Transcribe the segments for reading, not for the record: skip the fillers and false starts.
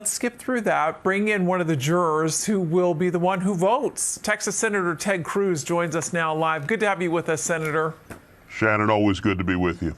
Skip through that, bring in one of the jurors who will be the one who votes. Texas Senator Ted Cruz joins us now live. Good to have you with us, Senator. Shannon, always good to be with you.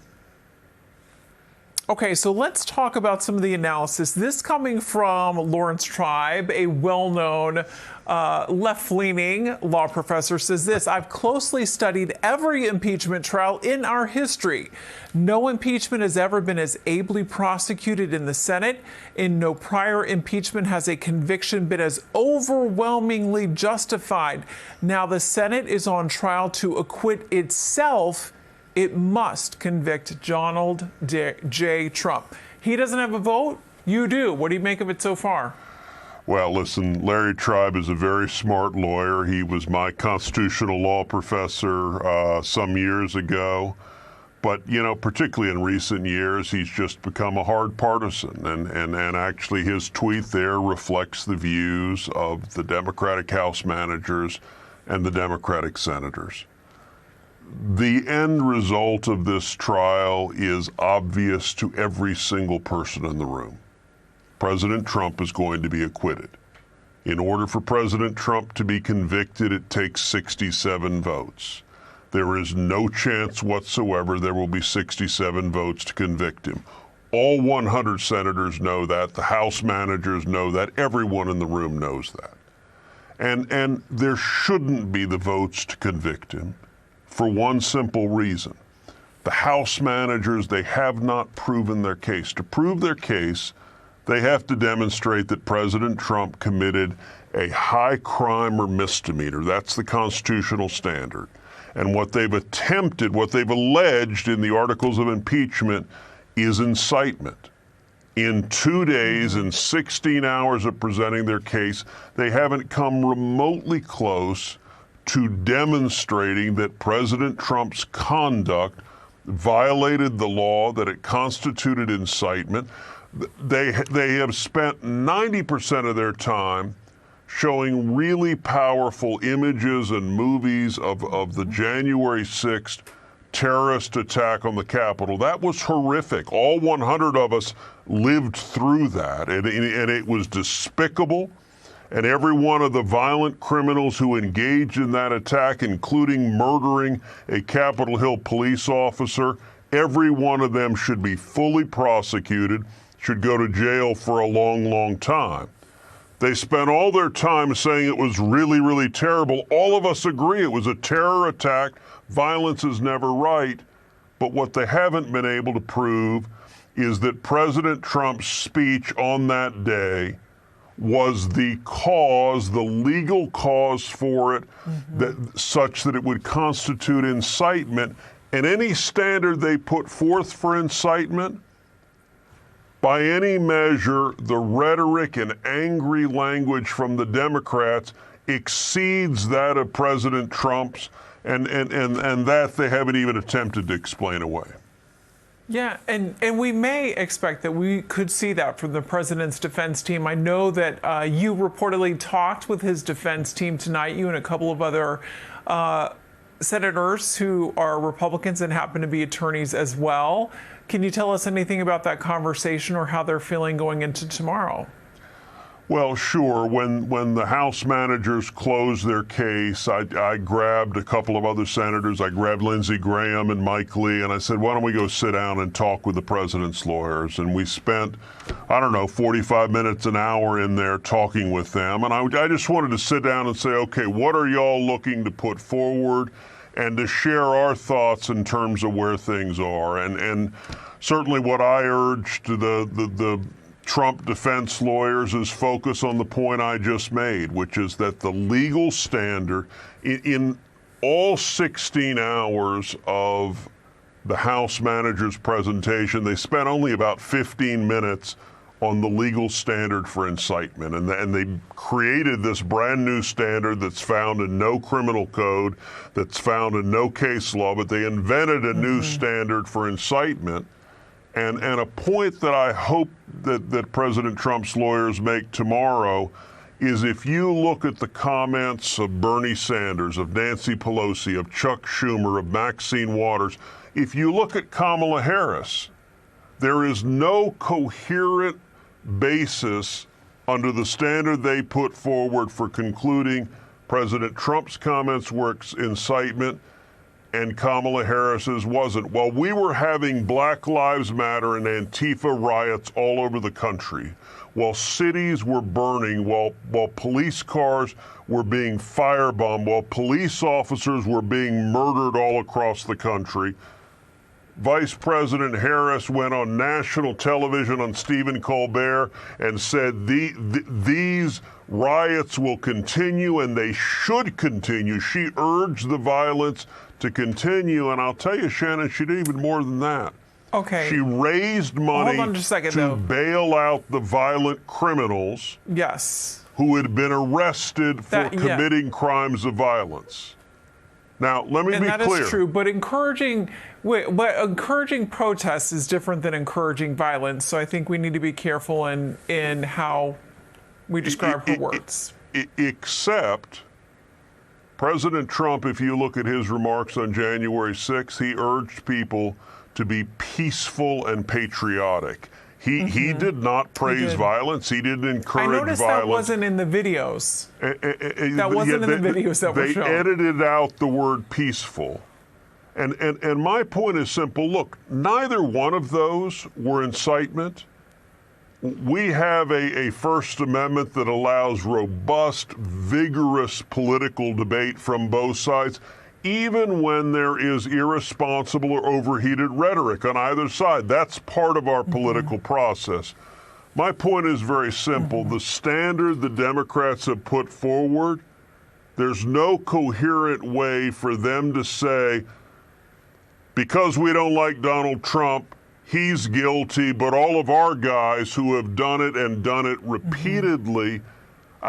Okay, so let's talk about some of the analysis. This coming from Lawrence Tribe, a well-known left-leaning law professor, says this: I've closely studied every impeachment trial in our history. No impeachment has ever been as ably prosecuted in the Senate. In no prior impeachment has a conviction been as overwhelmingly justified. Now the Senate is on trial to acquit itself. It must convict Donald J. Trump. He doesn't have a vote. You do. What do you make of it so far? Well, listen, Larry Tribe is a very smart lawyer. He was my constitutional law professor some years ago. But, you know, particularly in recent years, he's just become a hard partisan. And actually his tweet there reflects the views of the Democratic House managers and the Democratic senators. The end result of this trial is obvious to every single person in the room. President Trump is going to be acquitted. In order for President Trump to be convicted, it takes 67 votes. There is no chance whatsoever there will be 67 votes to convict him. All 100 senators know that. The House managers know that. Everyone in the room knows that. And there shouldn't be the votes to convict him, for one simple reason. The House managers, they have not proven their case. To prove their case, they have to demonstrate that President Trump committed a high crime or misdemeanor. That's the constitutional standard. And what they've attempted, what they've alleged in the articles of impeachment is incitement. In 2 days and 16 hours of presenting their case, they haven't come remotely close to demonstrating that President Trump's conduct violated the law, that it constituted incitement. They have spent 90% of their time showing really powerful images and movies of the January 6th terrorist attack on the Capitol. That was horrific. All 100 of us lived through that, and it was despicable. And every one of the violent criminals who engaged in that attack, including murdering a Capitol Hill police officer, every one of them should be fully prosecuted, should go to jail for a long, long time. They spent all their time saying it was really, really terrible. All of us agree it was a terror attack. Violence is never right. But what they haven't been able to prove is that President Trump's speech on that day was the cause, the legal cause for it, such that it would constitute incitement. And any standard they put forth for incitement, by any measure, the rhetoric and angry language from the Democrats exceeds that of President Trump's, and that they haven't even attempted to explain away. Yeah, and we may expect that we could see that from the president's defense team. I know that you reportedly talked with his defense team tonight, you and a couple of other senators who are Republicans and happen to be attorneys as well. Can you tell us anything about that conversation or how they're feeling going into tomorrow? Well, sure. When the House managers closed their case, I grabbed a couple of other senators. I grabbed Lindsey Graham and Mike Lee, and I said, why don't we go sit down and talk with the president's lawyers? And we spent, 45 minutes, an hour in there talking with them. And I just wanted to sit down and say, okay, what are y'all looking to put forward? And to share our thoughts in terms of where things are. And certainly what I urged the Trump defense lawyers is focus on the point I just made, which is that the legal standard in all 16 hours of the House manager's presentation, they spent only about 15 minutes on the legal standard for incitement. And they created this brand new standard that's found in no criminal code, that's found in no case law, but they invented a new standard for incitement. And a point that I hope that President Trump's lawyers make tomorrow is if you look at the comments of Bernie Sanders, of Nancy Pelosi, of Chuck Schumer, of Maxine Waters, if you look at Kamala Harris, there is no coherent basis under the standard they put forward for concluding President Trump's comments were incitement and Kamala Harris's wasn't. While we were having Black Lives Matter and Antifa riots all over the country, while cities were burning, while police cars were being firebombed, while police officers were being murdered all across the country, Vice President Harris went on national television on Stephen Colbert and said these riots will continue and they should continue. She urged the violence to continue. And I'll tell you, Shannon, she did even more than that. Okay. She raised money Hold on just a second, to though. bail out the violent criminals Yes. who had been arrested for committing crimes of violence. Now, let me be clear. And that is true, but encouraging protests is different than encouraging violence. So I think we need to be careful in how we describe her words. Except President Trump, if you look at his remarks on January 6th, he urged people to be peaceful and patriotic. He did not praise violence. He didn't encourage violence. I noticed that wasn't in the videos. That wasn't in the videos that were shown. They edited out the word peaceful. And my point is simple. Look, neither one of those were incitement. We have a First Amendment that allows robust, vigorous political debate from both sides, even when there is irresponsible or overheated rhetoric on either side. That's part of our political process. My point is very simple. The standard the Democrats have put forward, there's no coherent way for them to say, because we don't like Donald Trump, he's guilty, but all of our guys who have done it and done it repeatedly.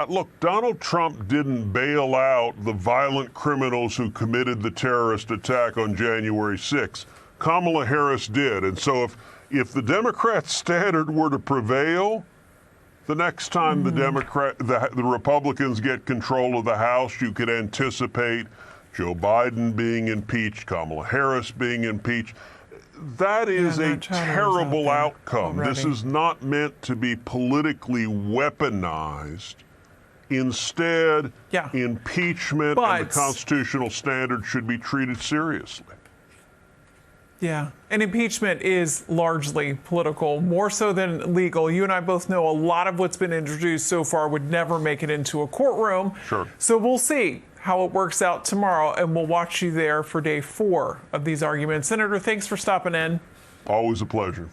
Look, Donald Trump didn't bail out the violent criminals who committed the terrorist attack on January 6th. Kamala Harris did. And so if the Democrat standard were to prevail, the next time the Republicans get control of the House, you could anticipate Joe Biden being impeached, Kamala Harris being impeached. That is a terrible outcome. Already. This is not meant to be politically weaponized. Instead, impeachment and the constitutional standard should be treated seriously. Yeah, and impeachment is largely political, more so than legal. You and I both know a lot of what's been introduced so far would never make it into a courtroom. Sure. So we'll see how it works out tomorrow, and we'll watch you there for day 4 of these arguments. Senator, thanks for stopping in. Always a pleasure.